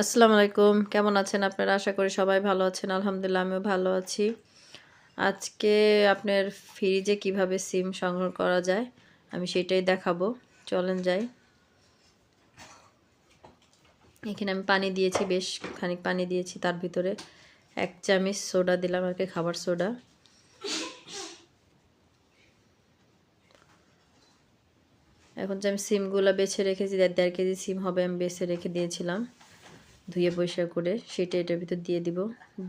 আসসালামু আলাইকুম। কেমন আছেন আপনারা? আশা করি সবাই ভালো আছেন। আলহামদুলিল্লাহ আমিও ভালো আছি। আজকে আপনার ফ্রিজে কিভাবে সিম সংগ্রহ করা যায় আমি সেটাই দেখাবো। চলেন যাই। এখানে আমি পানি দিয়েছি, বেশ খানিক পানি দিয়েছি। তার ভিতরে ১ চামচ সোডা দিলাম, আরকি খাবার সোডা। এখন যে আমি সিমগুলো বেছে রেখেছি, ১.৫ কেজি সিম হবে, আমি বেছে রেখে দিয়েছিলাম ধুয়ে পরিষ্কার করে। সেটা এটার ভিতর দিয়ে দিব।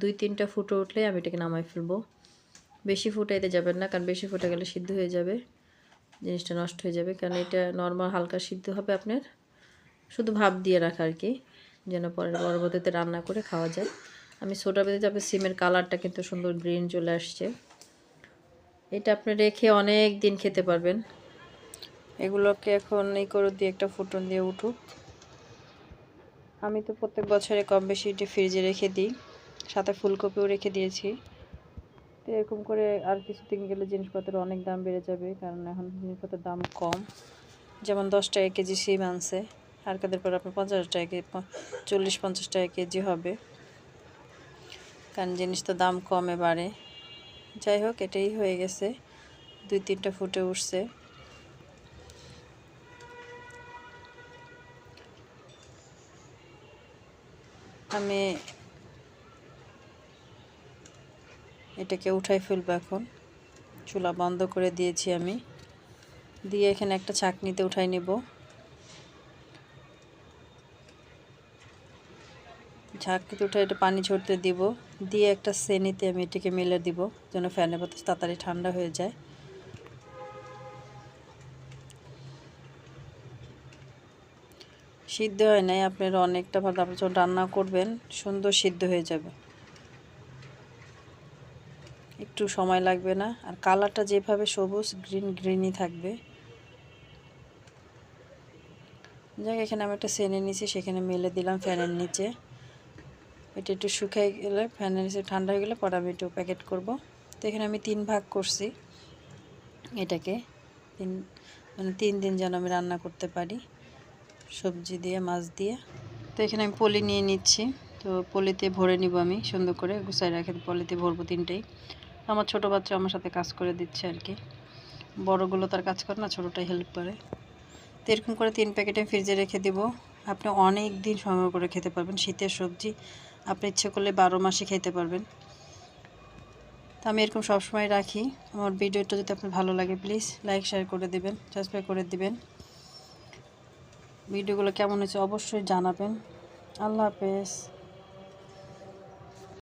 ২-৩টা ফুটে উঠলে আমি এটাকে নামাই ফেলবো। বেশি ফুটাইতে যাবেন না, কারণ বেশি ফুটে গেলে সিদ্ধ হয়ে যাবে, জিনিসটা নষ্ট হয়ে যাবে। কারণ এটা নর্মাল হালকা সিদ্ধ হবে আপনার, শুধু ভাপ দিয়ে রাখা আর কি, যেন পরবর্তীতে রান্না করে খাওয়া যায়। আমি সোডা বেঁধে যাবে, সিমের কালারটা কিন্তু সুন্দর গ্রিন চলে আসছে। এটা আপনি রেখে অনেক দিন খেতে পারবেন। এগুলোকে এখন এই করে দিয়ে একটা ফুটন দিয়ে উঠুক। আমি তো প্রত্যেক বছরে কম বেশি এটি ফ্রিজে রেখে দিই, সাথে ফুলকপিও রেখে দিয়েছি। তো এরকম করে আর কিছুদিন গেলে জিনিসপত্রের অনেক দাম বেড়ে যাবে, কারণ এখন জিনিসপত্রের দাম কম। যেমন 10 টাকা কেজি সিম আনছে, আর কাদের পর আপনার 50 টাকা 40-50 টাকা কেজি হবে, কারণ জিনিস তো দাম কমে বাড়ে। যাই হোক, এটাই হয়ে গেছে, 2-3টা ফুটে উঠছে। আমি এটাকে উঠাই ফেলবো এখন। চুলা বন্ধ করে দিয়েছি আমি, দিয়ে এখানে একটা ছাঁকনিতে উঠাই নেব। ঝাঁকিতে উঠে এটা পানি ঝরতে দিব, দিয়ে একটা সেনিতে আমি এটাকে মেলে দিব, যেন ফ্যানের বাতাস তাড়াতাড়ি ঠান্ডা হয়ে যায়। সিদ্ধ হয় নাই, আপনারা অনেকটা ভালো, আপনি যখন রান্না করবেন সুন্দর সিদ্ধ হয়ে যাবে, একটু সময় লাগবে না। আর কালারটা যেভাবে সবুজ গ্রিনই থাকবে। যাক, এখানে আমি একটা সেনে নিয়েছি, সেখানে মেলে দিলাম ফ্যানের নিচে। এটা একটু শুকিয়ে গেলে, ফ্যানের নিচে ঠান্ডা হয়ে গেলে পরে আমি একটু প্যাকেট করব। তো এখানে আমি 3 ভাগ করছি এটাকে, 3 দিন যেন আমি রান্না করতে পারি সবজি দিয়ে, মাছ দিয়ে। তো এখানে আমি পলি নিয়ে নিচ্ছি। তো পলিতে ভরে নিব, আমি সুন্দর করে গুছাই রেখে পলিতে ভরবো 3টেই। আমার ছোটো বাচ্চা আমার সাথে কাজ করে দিচ্ছে আর কি, বড়গুলো তার কাজ করে না, ছোটোটাই হেল্প করে। তো এরকম করে 3 প্যাকেট আমি ফ্রিজে রেখে দেব। আপনি অনেক দিন সংগ্রহ করে খেতে পারবেন। শীতের সবজি আপনি ইচ্ছে করলে 12 মাসই খেতে পারবেন। তো আমি এরকম সবসময় রাখি। আমার ভিডিওটা যদি আপনার ভালো লাগে, প্লিজ লাইক শেয়ার করে দেবেন, সাবস্ক্রাইব করে দিবেন। ভিডিওগুলো কেমন হয়েছে অবশ্যই জানাবেন। আল্লাহ হাফেজ।